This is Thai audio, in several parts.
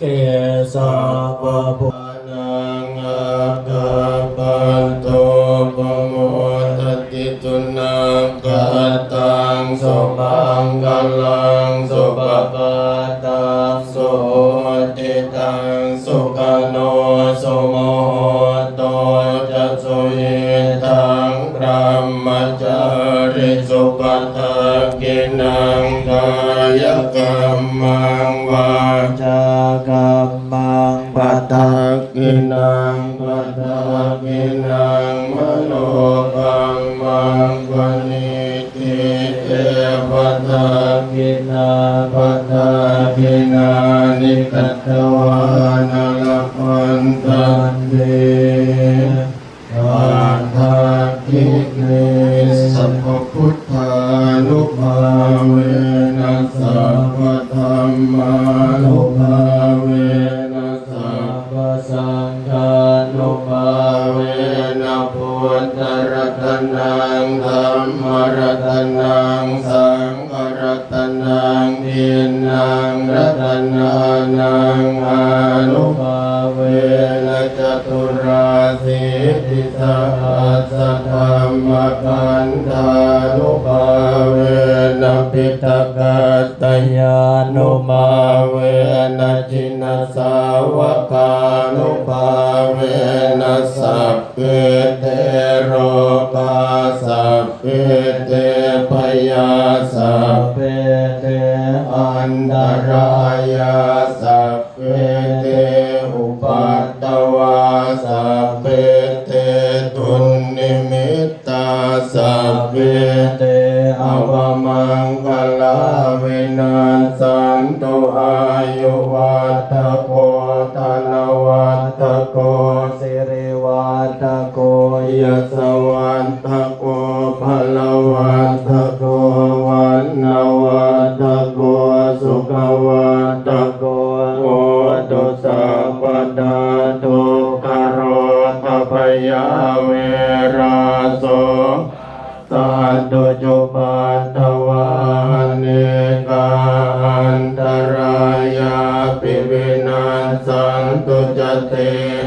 เกสัพพะนังอาคาปันโตปโมทติตุนังกัตตังสุมังคลังสุปปัตตังสุติตังสุขโนสุโมโตจัสสุยิทังพระมจาริสุปทักขินังกายกรรมังวาจากรรมังปัตตกินังปัตตกินังมโนกรรมังวนิติเตปัตตกินาปัตตกินานิกัตถวานัลพันตันเตปัตตกิเนสัพพุทธานุภาเวนัสสะพะธัมมานุภาเวนัสสะพะสังฆานุภาเวนะพุทธรัตนังธัมมรัตนังสังฆรัตนังทินนังรัตนานังอานุภาเวนะจตุราสิทธิสัพพะธรรมขันธานุภาเวนะปิตกัตตยานุภาเวนะจินสาวกานุภาเวนะสัพเพเทโรกาสัพเพเทพยาสัพเพเทอันตรายาสัพเพเทอุปัตตวาสัพเพเทตุนิมิตตาสัพเพเตอวมังคลาวินาสันตุอายุวัฏโกธนวัฏโกสิริวัฏโกยสวัฏโกภลวัฏโกวันนวัฏโกสุขวัฏโกโอตุสัพพดาทุกขโรคพยาเวราโสสันตุจุปัฏฐวาเนกาอันตรายาปิวินาสันตุจเต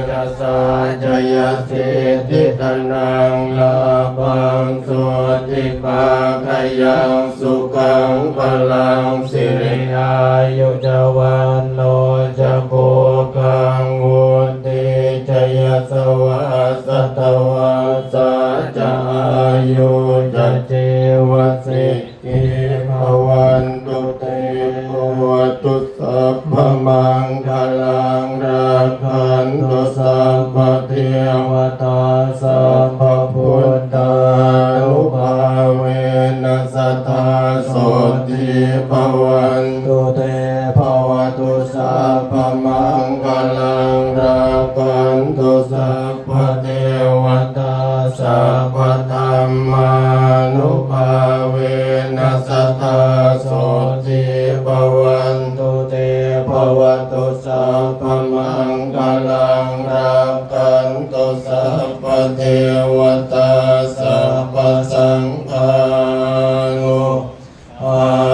จัสสะจยสิทธิตนังลาภังสุติภาคยังสุขังพลังสิริอายุจวันโนจะโภคังวุติจยสวัสตวาสัจอายุจะเจวสิกิภวันตุเตภวตุสัพพมังคลังรักขันตุสัพพเทวตาสัพพพุทธานุภาเวนัสสทาโสติภวันตุเตภวตุสัพพมังคลังรักขันตุสัพพเทวตาสัพพธรรมานุภาเวนัสสทาโสติภวันตุเตภวตุสัพพมังคลังรักขันตุสัพพเทวตาสัพพสังฆานุภา